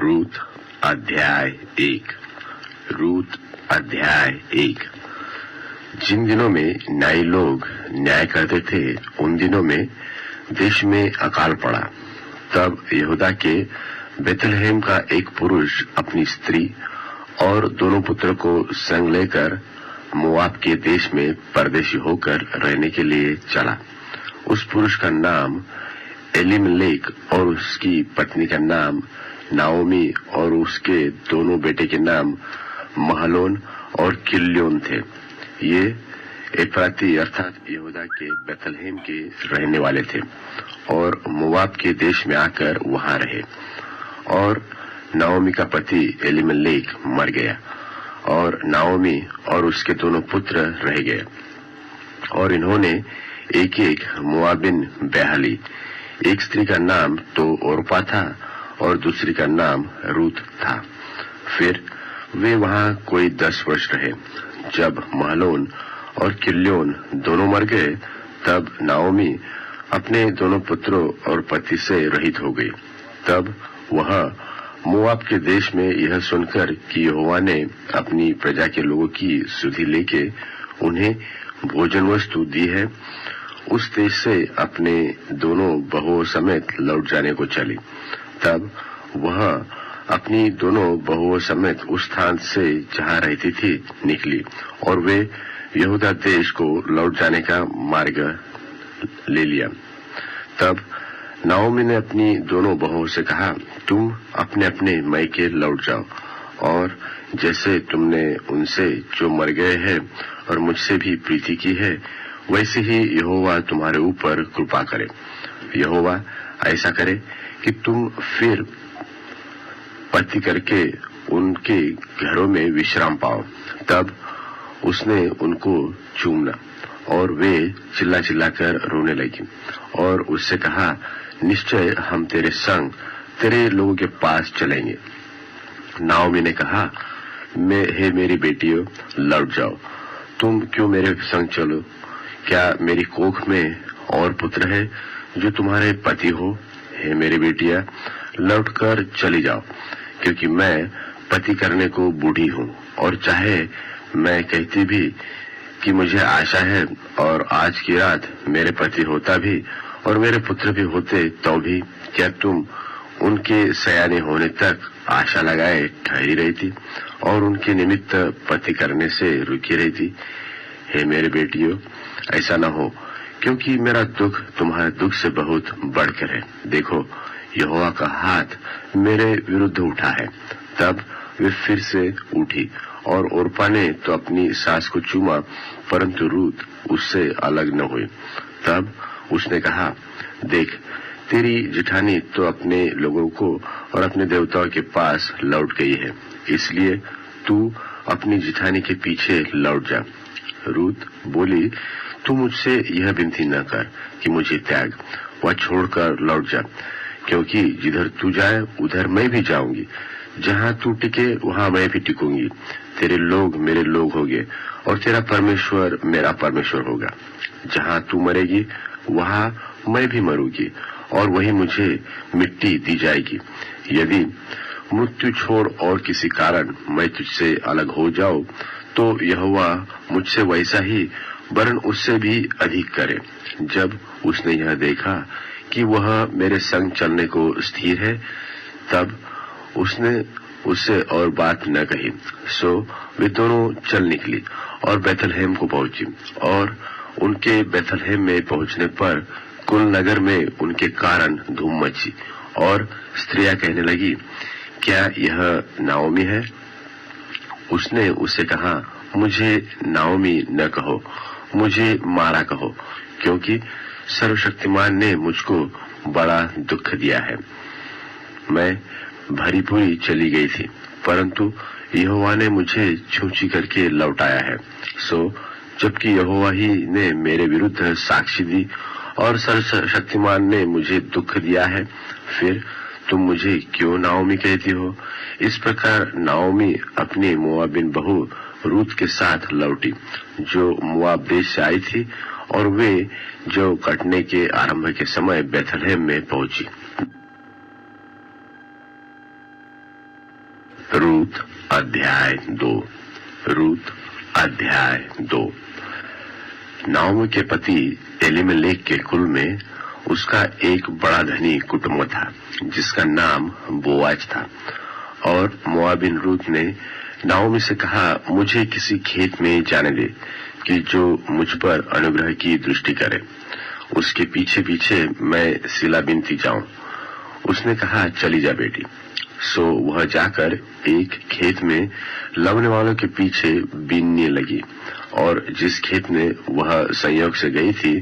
रूत अध्याय 1। रूत अध्याय 1। जिन दिनों में न्यायी लोग न्याय करते थे उन दिनों में देश में अकाल पड़ा। तब यहूदा के बेथलहेम का एक पुरुष अपनी स्त्री और दोनों पुत्रों को संग लेकर मोआब के देश में परदेशी होकर रहने के लिए चला। उस पुरुष का नाम एलीमेलेक और उसकी पत्नी का नाम नाओमी और उसके दोनों बेटे के नाम महलोन और किल्योन थे। ये एफ्राती अर्थात यहूदा के बेथलहेम के रहने वाले थे और मोआब के देश में आकर वहां रहे। और नाओमी का पति एलीमेलेक मर गया और नाओमी और उसके दोनों पुत्र रह गए और इन्होंने एक एक मोआबिन ब्याह ली। एक स्त्री का नाम तो ओरपा था और दूसरी का नाम रूत था। फिर वे वहां कोई 10 वर्ष रहे। जब महलोन और किल्योन दोनों मर गए तब नाओमी अपने दोनों पुत्रों और पति से रहित हो गई। तब वह मोआब के देश में यह सुनकर कि यहोवा ने अपनी प्रजा के लोगों की सुधि लेके उन्हें भोजन वस्तु दी है, उस देश से अपने दोनों बहुओं समेत लौट जाने को चली। तब वह अपनी दोनों बहुओं समेत उस स्थान से जहां रहती थी निकली और वे यहूदा देश को लौट जाने का मार्ग ले लिया। तब नाओमी ने अपनी दोनों बहुओं से कहा, तुम अपने अपने मैके लौट जाओ और जैसे तुमने उनसे जो मर गए हैं और मुझसे भी प्रीति की है वैसे ही यहोवा तुम्हारे ऊपर कृपा करे। यहोवा ऐसा करे कि तुम फिर पति करके उनके घरों में विश्राम पाओ। तब उसने उनको चूमना और वे चिल्ला चिल्लाकर रोने लगी और उससे कहा, निश्चय हम तेरे संग तेरे लोगों के पास चलेंगे। नाओमी ने कहा, हे मेरी बेटियों, लौट जाओ। तुम क्यों मेरे संग चलो? क्या मेरी कोख में और पुत्र है जो तुम्हारे पति हो? हे मेरी बेटियां, लौटकर चली जाओ, क्योंकि मैं पति करने को बूढ़ी हूँ। और चाहे मैं कहती भी कि मुझे आशा है और आज की रात मेरे पति होता भी और मेरे पुत्र भी होते तो भी क्या तुम उनके सयाने होने तक आशा लगाए ठहरी रहती और उनके निमित्त पति करने से रुकी रहती? हे मेरे बेटियों, ऐसा न हो, क्योंकि मेरा दुख तुम्हारे दुख से बहुत बढ़कर है। देखो, यहोवा का हाथ मेरे विरुद्ध उठा है। तब वे फिर से उठी और ओरपा ने तो अपनी सास को चूमा, परंतु रूत उससे अलग न हुई। तब उसने कहा, देख, तेरी जेठानी तो अपने लोगों को और अपने देवताओं के पास लौट गई है, इसलिए तू अपनी जेठानी के पीछे लौट जा। रूत बोली, तू मुझसे यह विनती न कर कि मुझे त्याग, वह छोड़कर लौट जा, क्योंकि जिधर तू जाए उधर मैं भी जाऊंगी, जहां तू टिके वहां मैं भी टिकूंगी। तेरे लोग मेरे लोग होंगे और तेरा परमेश्वर मेरा परमेश्वर होगा। जहां तू मरेगी वहां मैं भी मरूंगी और वही मुझे मिट्टी दी जाएगी। यदि मृत्यु छोड़ और किसी कारण मैं तुझसे अलग हो जाऊं तो यहोवा मुझसे वैसा ही वरन उससे भी अधिक करे। जब उसने यह देखा कि वह मेरे संग चलने को स्थिर है, तब उसने उससे और बात न कही। सो वे दोनों चल निकली और बेथलहेम को पहुंची। और उनके बेथलहेम में पहुंचने पर कुल नगर में उनके कारण धूम मची और स्त्रियां कहने लगी, क्या यह नाओमी है? उसने उससे कहा, मुझे नाओमी न कहो, मुझे मारा कहो, क्योंकि सर्वशक्तिमान ने मुझको बड़ा दुख दिया है। मैं भरी पूरी चली गई थी, परंतु यहोवा ने मुझे छूछी करके लौटाया है। सो जबकि यहोवा ही ने मेरे विरुद्ध साक्षी दी और सर्वशक्तिमान ने मुझे दुख दिया है, फिर तुम मुझे क्यों नाओमी कहती हो? इस प्रकार नाओमी अपनी मोआबिन बहू रूत के साथ लौटी, जो मोआब देश से आई थी, और वे जो कटने के आरंभ के समय बेथलहेम में पहुंची। रूत अध्याय 2। रूत अध्याय 2। नाओमी के पति एलीमेलेक के कुल में उसका एक बड़ा धनी कुटुंब था जिसका नाम बोआज था। और मोआबिन रूत ने नाओमी से कहा, मुझे किसी खेत में जाने दे कि जो मुझ पर अनुग्रह की दृष्टि करे, उसके पीछे पीछे मैं सिला बिनती जाऊं। उसने कहा, चली जा बेटी। सो वह जाकर एक खेत में लवने वालों के पीछे बीनने लगी। और जिस खेत में वह संयोग से गई थी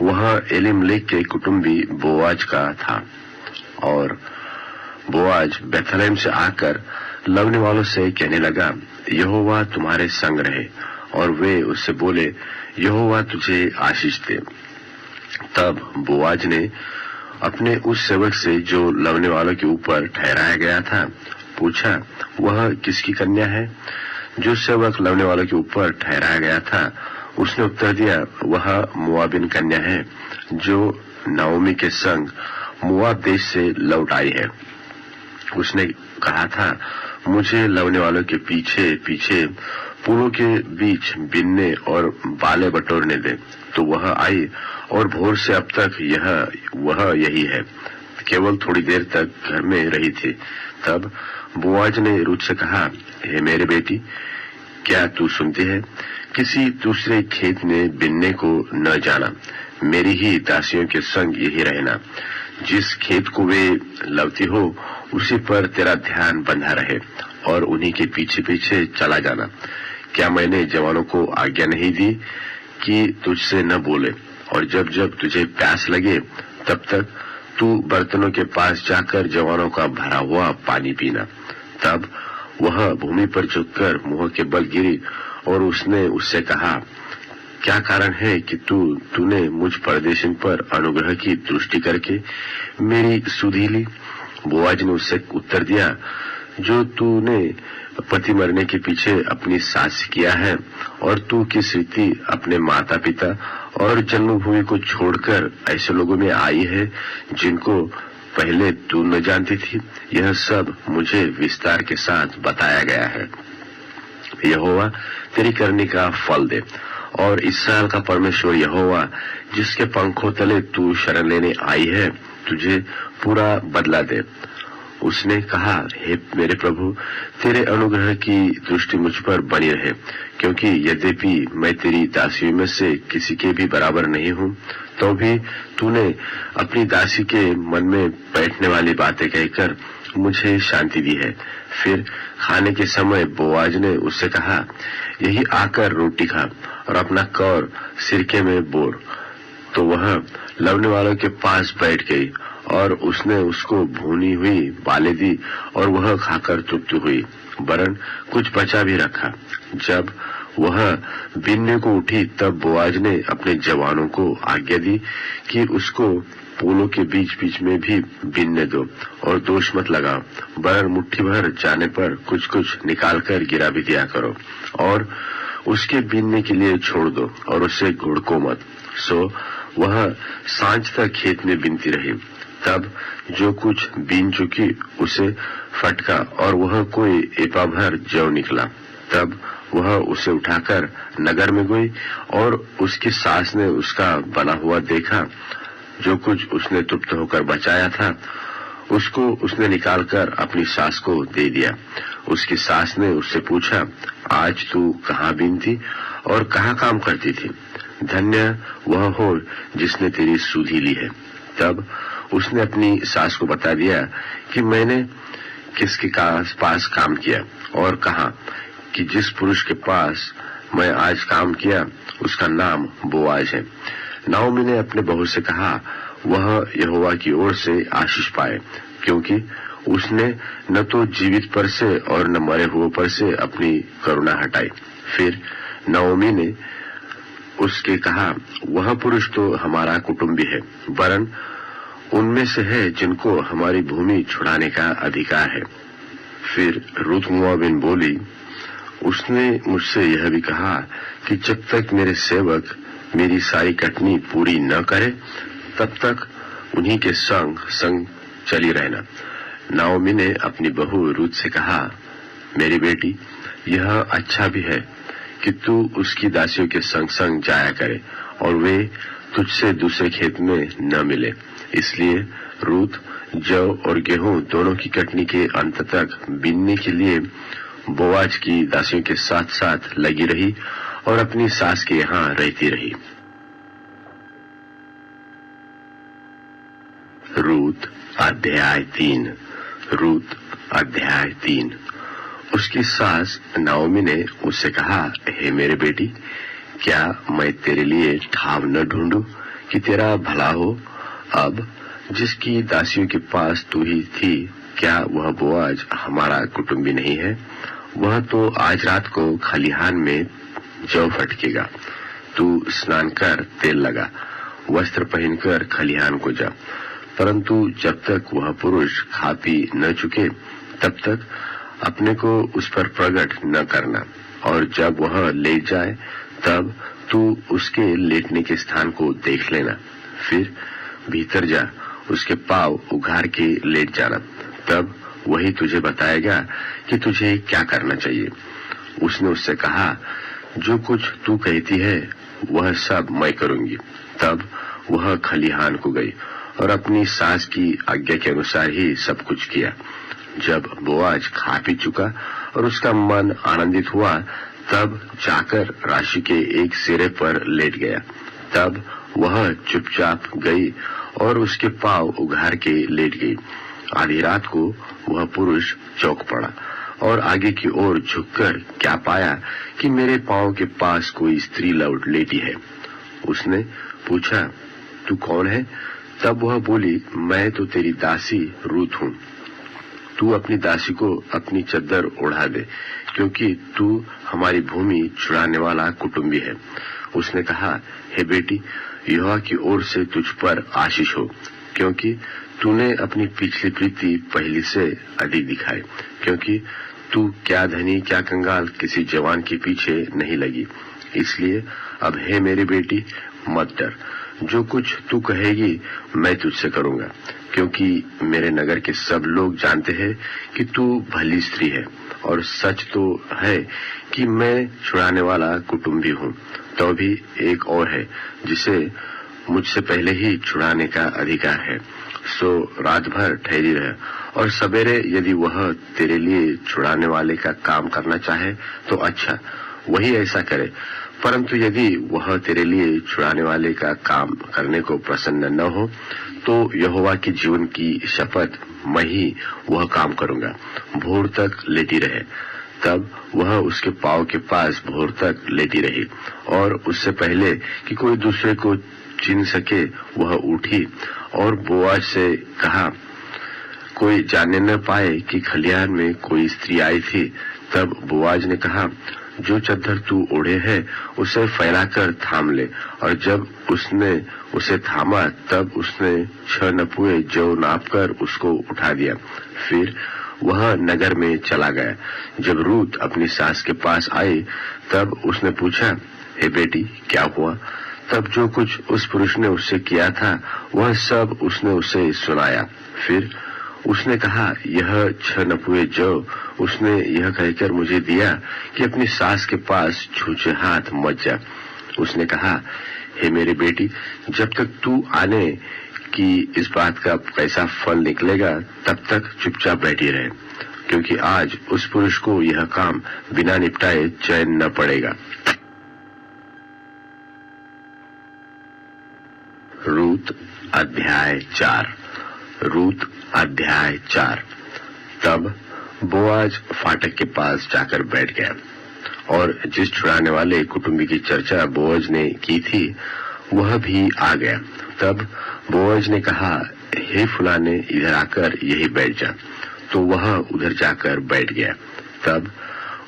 वह एलीमेलेक के कुटुंबी बोआज का था। और बोआज बेथलेहम से आकर लवने वालों से कहने लगा, यहोवा तुम्हारे संग रहे। और वे उससे बोले, यहोवा तुझे आशीष दे। तब बोआज ने अपने उस सेवक से जो लवने वालों के ऊपर ठहराया गया था पूछा, वह किसकी कन्या है? जो सेवक लवने वालों के ऊपर ठहराया गया था उसने उत्तर दिया, वह मोआबिन कन्या है जो नाओमी के संग मोआब देश से लौट आई है। उसने कहा था, मुझे लवने वालों के पीछे पीछे पुलों के बीच बिनने और बाले बटोरने दे। तो वह आई और भोर से अब तक वह यही है, केवल थोड़ी देर तक घर में रही थी। तब बोआज ने रूत से कहा, हे मेरे बेटी, क्या तू सुनती है? किसी दूसरे खेत में बिनने को न जाना, मेरी ही दासियों के संग यही रहना। जिस खेत को वे लवती हो उसी पर तेरा ध्यान बंधा रहे और उन्हीं के पीछे पीछे चला जाना। क्या मैंने जवानों को आज्ञा नहीं दी कि तुझसे न बोले? और जब जब तुझे प्यास लगे तब तक तू बर्तनों के पास जाकर जवानों का भरा हुआ पानी पीना। तब वह भूमि पर झुककर मुंह के बल गिरी और उसने उससे कहा, क्या कारण है कि तूने मुझ परदेशिन पर अनुग्रह की दृष्टि करके मेरी सुधि ली? बोआज ने उससे उत्तर दिया, जो तूने पति मरने के पीछे अपनी सास से किया है, और तू किस रीति अपने माता पिता और जन्मभूमि को छोड़कर ऐसे लोगों में आई है जिनको पहले तू न जानती थी, यह सब मुझे विस्तार के साथ बताया गया है। यहोवा तेरी करनी का फल दे, और इस्राएल का परमेश्वर यहोवा जिसके पंखों तले तू शरण लेने आई है तुझे पूरा बदला दे। उसने कहा, हे मेरे प्रभु, तेरे अनुग्रह की दृष्टि मुझ पर बनी रहे, क्योंकि यद्यपि मैं तेरी दासियों में से किसी के भी बराबर नहीं हूँ, तो भी तूने अपनी दासी के मन में बैठने वाली बातें कहकर मुझे शांति दी है। फिर खाने के समय बोआज ने उससे कहा, यही आकर रोटी खा और अपना कौर सिरके में बोर। तो वह लवने वालों के पास बैठ गई और उसने उसको भूनी हुई बालें दी और वह खाकर तृप्त हुई, वरन कुछ बचा भी रखा। जब वह बीनने को उठी तब बोआज ने अपने जवानों को आज्ञा दी कि उसको पोलों के बीच बीच में भी बीनने दो और दोष मत लगाओ, वरन मुट्ठी भर जाने पर कुछ कुछ निकाल कर गिरा भी दिया करो और उसके बीनने के लिए छोड़ दो और उसे घुड़को मत। सो वह सांझ तक खेत में बीनती रही। तब जो कुछ बीन चुकी उसे फटका और वह कोई एपा भर जौ निकला। तब वह उसे उठाकर नगर में गई और उसकी सास ने उसका बना हुआ देखा। जो कुछ उसने तृप्त होकर बचाया था उसको उसने निकालकर अपनी सास को दे दिया। उसकी सास ने उससे पूछा, आज तू कहाँ बीनती और कहाँ काम करती थी? धन्य वह हो जिसने तेरी सुधि ली है। तब उसने अपनी सास को बता दिया कि मैंने किसके पास काम किया और कहा कि जिस पुरुष के पास मैं आज काम किया उसका नाम बोआज है। नाओमी ने अपने बहू से कहा, वह यहोवा की ओर से आशीष पाए, क्योंकि उसने न तो जीवित पर से और न मरे हुए पर से अपनी करुणा हटाई। फिर नाओमी ने उसके कहा, वह पुरुष तो हमारा कुटुंबी है, वरन उनमें से है जिनको हमारी भूमि छुड़ाने का अधिकार है। फिर रूत मोआबिन बोली, उसने मुझसे यह भी कहा कि जब तक मेरे सेवक मेरी सारी कटनी पूरी न करे तब तक उन्हीं के संग संग चली रहना। नाओमी ने अपनी बहू रूत से कहा, मेरी बेटी, यह अच्छा भी है कि तू उसकी दासियों के संग संग जाया करे और वे तुझसे दूसरे खेत में न मिले। इसलिए रूत जौ और गेहूं दोनों की कटनी के अंत तक बीनने के लिए बोआज की दासियों के साथ साथ लगी रही और अपनी सास के यहाँ रहती रही। रूत अध्याय 3। रूत अध्याय 3। उसकी सास नाओमी ने उससे कहा, हे मेरे बेटी, क्या मैं तेरे लिए ठाव न ढूंढूं कि तेरा भला हो? अब जिसकी दासियों के पास तू ही थी, क्या वह बोआज हमारा कुटुंबी नहीं है? वह तो आज रात को खलिहान में जौ फटकेगा। तू स्नान कर, तेल लगा, वस्त्र पहनकर खलिहान को जा। परंतु जब तक वह पुरुष खा पी न चुके तब तक अपने को उस पर प्रकट न करना, और जब वह लेट जाए तब तू उसके लेटने के स्थान को देख लेना। फिर भीतर जा, उसके पांव उघाड़ के लेट जाना, तब वही तुझे बताएगा कि तुझे क्या करना चाहिए। उसने उससे कहा, जो कुछ तू कहती है वह सब मैं करूंगी। तब वह खलिहान को गई और अपनी सास की आज्ञा के अनुसार ही सब कुछ किया। जब बोआज खा पी चुका और उसका मन आनंदित हुआ, तब जाकर राशि के एक सिरे पर लेट गया। तब वह चुपचाप गई और उसके पांव उघाड़ के लेट गई। आधी रात को वह पुरुष चौंक पड़ा और आगे की ओर झुककर क्या पाया कि मेरे पांव के पास कोई स्त्री लौट लेटी है। उसने पूछा, तू कौन है? तब वह बोली, मैं तो तेरी दासी रूत हूँ। तू अपनी दासी को अपनी चद्दर ओढ़ा दे, क्योंकि तू हमारी भूमि छुड़ाने वाला कुटुंबी है। उसने कहा, हे बेटी, यहोवा की ओर से तुझ पर आशीष हो, क्योंकि तूने अपनी पिछली प्रीति पहली से अधिक दिखाई, क्योंकि तू क्या धनी क्या कंगाल किसी जवान के पीछे नहीं लगी। इसलिए अब हे मेरी बेटी, मत डर। जो कुछ तू कहेगी मैं तुझसे करूंगा, क्योंकि मेरे नगर के सब लोग जानते हैं कि तू भली स्त्री है, और सच तो है कि मैं छुड़ाने वाला कुटुंबी हूँ। तो भी एक और है जिसे मुझसे पहले ही छुड़ाने का अधिकार है। सो रात भर ठहरी रह, और सवेरे यदि वह तेरे लिए छुड़ाने वाले का काम करना चाहे तो अच्छा, वही ऐसा करे। परंतु यदि वह तेरे लिए छुड़ाने वाले का काम करने को प्रसन्न न हो, तो यहोवा के जीवन की शपथ, मैं ही वह काम करूंगा। भोर तक लेटी रहे। तब वह उसके पांव के पास भोर तक लेटी रही, और उससे पहले कि कोई दूसरे को चिन्ह सके वह उठी और बोआज से कहा, कोई जानने न पाए कि खलिहान में कोई स्त्री आई थी। तब बोआज ने कहा, जो चद्दर तू ओढ़े है उसे फैलाकर थाम ले। और जब उसने उसे थामा, तब उसने 6 नपुए जौ नापकर उसको उठा दिया। फिर वह नगर में चला गया। जब रूत अपनी सास के पास आई, तब उसने पूछा, हे बेटी, क्या हुआ? तब जो कुछ उस पुरुष ने उससे किया था वह सब उसने उसे सुनाया। फिर उसने कहा, यह 6 नपुए जौ उसने यह कहकर मुझे दिया कि अपनी सास के पास छूछे हाथ मत जा। उसने कहा, हे मेरी बेटी, जब तक तू आने की इस बात का कैसा फल निकलेगा तब तक चुपचाप बैठी रहे, क्योंकि आज उस पुरुष को यह काम बिना निपटाए चैन न पड़ेगा। रूत अध्याय 4। रूत अध्याय 4। तब बोआज फाटक के पास जाकर बैठ गया, और जिस छुड़ाने वाले कुटुंबी की चर्चा बोआज ने की थी वह भी आ गया। तब बोआज ने कहा, हे फुलाने, इधर आकर यही बैठ जा। तो वह उधर जाकर बैठ गया। तब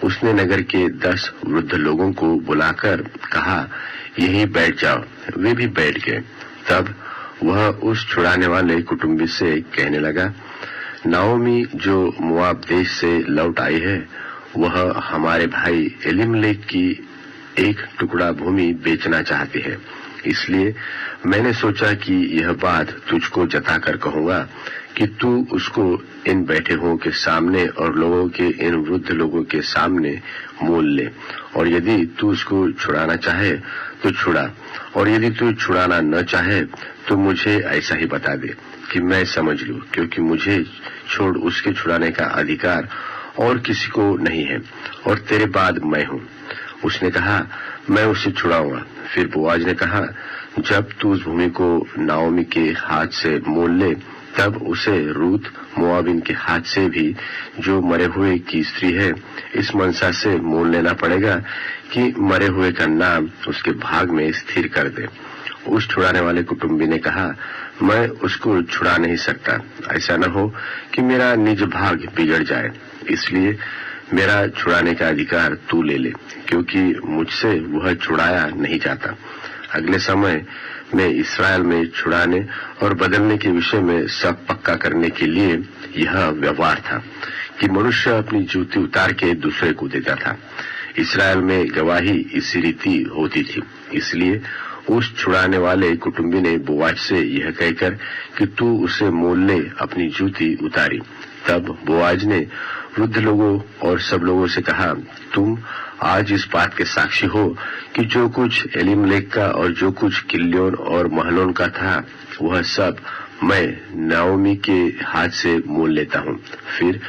उसने नगर के 10 वृद्ध लोगों को बुलाकर कहा, यही बैठ जाओ। वे भी बैठ गए। तब वह उस छुड़ाने वाले कुटुंबी से कहने लगा, नाओमी जो मोआब देश से लौट आई है, वह हमारे भाई एलीमलेक की एक टुकड़ा भूमि बेचना चाहती है। इसलिए मैंने सोचा कि यह बात तुझको जताकर कहूंगा कि तू उसको इन बैठे हुओं के सामने और लोगों के इन वृद्ध लोगों के सामने मोल ले, और यदि तू उसको छुड़ाना चाहे तो छुड़ा, और यदि तू छुड़ाना न चाहे तो मुझे ऐसा ही बता दे कि मैं समझ लूं, क्योंकि मुझे छोड़ उसके छुड़ाने का अधिकार और किसी को नहीं है, और तेरे बाद मैं हूं। उसने कहा, मैं उसे छुड़ाऊंगा। फिर बोआज ने कहा, जब तू उस भूमि को नाओमी के हाथ से मोल ले, तब उसे रूत मोआबिन के हाथ से भी, जो मरे हुए की स्त्री है, इस मनसा से मोल लेना पड़ेगा कि मरे हुए का नाम उसके भाग में स्थिर कर दे। उस छुड़ाने वाले कुटुंबी ने कहा, मैं उसको छुड़ा नहीं सकता, ऐसा न हो कि मेरा निज भाग बिगड़ जाए, इसलिए मेरा छुड़ाने का अधिकार तू ले ले, क्योंकि मुझसे वह छुड़ाया नहीं जाता। अगले समय में इस्राएल में छुड़ाने और बदलने के विषय में सब पक्का करने के लिए यह व्यवहार था कि मनुष्य अपनी जूती उतार के दूसरे को देता था। इस्राएल में गवाही इसी रीति होती थी। इसलिए उस छुड़ाने वाले कुटुंबी ने बोआज से यह कहकर कि तू उसे मोल ले अपनी जूती उतारी। तब बोआज ने वृद्ध लोगों और सब लोगों से कहा, तुम आज इस बात के साक्षी हो कि जो कुछ एलीमलेक का और जो कुछ किल्योन और महलोन का था, वह सब मैं नाओमी के हाथ से मोल लेता हूँ। फिर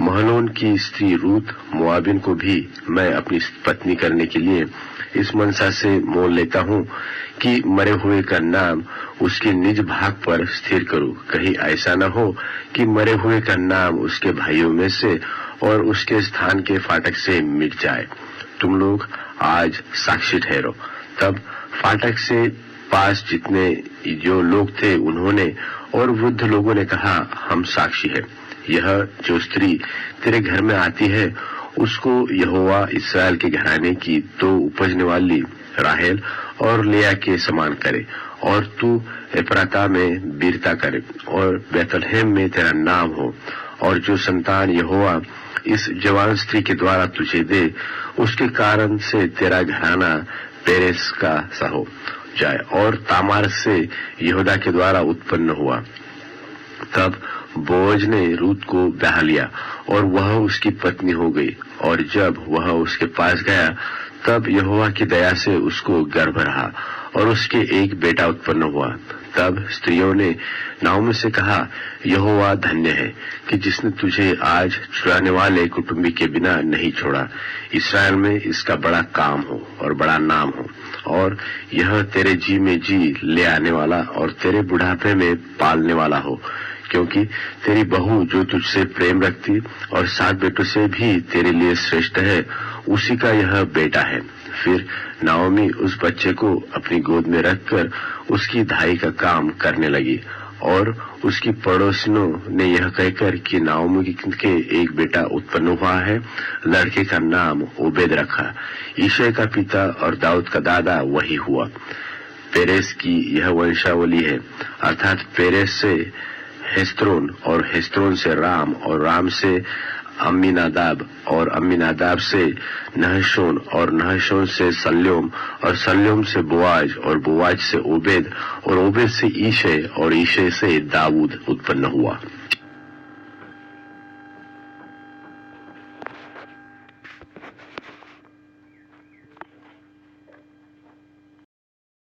महलोन की स्त्री रूत मोआबिन को भी मैं अपनी पत्नी करने के लिए इस मनसा से मोल लेता हूँ कि मरे हुए का नाम उसके निज भाग पर स्थिर करूं। कहीं ऐसा न हो कि मरे हुए का नाम उसके भाइयों में से और उसके स्थान के फाटक से मिट जाए। तुम लोग आज साक्षी ठहरो। तब फाटक से पास जितने जो लोग थे, उन्होंने और वृद्ध लोगों ने कहा, हम साक्षी है। यह जो स्त्री तेरे घर में आती है, उसको यहोवा इस्राएल के घराने की दो उपजने वाली राहेल और लिया के समान करे, और तू एप्राता में वीरता करे और बैतलहम में तेरा नाम हो, और जो संतान यहोवा इस जवान स्त्री के द्वारा तुझे दे, उसके कारण से तेरा घराना पेरेस का सा हो जाए। और तामार से यहूदा के द्वारा उत्पन्न हुआ। तब बोअज ने रूत को ब्याह लिया और वह उसकी पत्नी हो गई, और जब वह उसके पास गया, तब यहोवा की दया से उसको गर्भ रहा और उसके एक बेटा उत्पन्न हुआ। तब स्त्रियों ने नाओमी से कहा, यहोवा धन्य है कि जिसने तुझे आज छुड़ाने वाले कुटुंबी के बिना नहीं छोड़ा। इस्राएल में इसका बड़ा काम हो और बड़ा नाम हो, और यह तेरे जी में जी ले आने वाला और तेरे बुढ़ापे में पालने वाला हो, क्योंकि तेरी बहू जो तुझसे प्रेम रखती और 7 बेटों से भी तेरे लिए श्रेष्ठ है, उसी का यह बेटा है। फिर नाओमी उस बच्चे को अपनी गोद में रखकर उसकी धाई का काम करने लगी, और उसकी पड़ोसिनों ने यह कहकर कि नाओमी के एक बेटा उत्पन्न हुआ है, लड़के का नाम ओबेद रखा। ईशै का पिता और दाऊद का दादा वही हुआ। पेरेस की यह वंशावली है, अर्थात पेरेस से हेस्रोन और हेस्रोन से राम और राम से अम्मीनादाब और अम्मीनादाब से नहशोन और नहशोन से सल्योम और सल्योम से बोआज और बोआज से ओबेद और ओबेद से ईशै और ईशै से दाऊद उत्पन्न हुआ।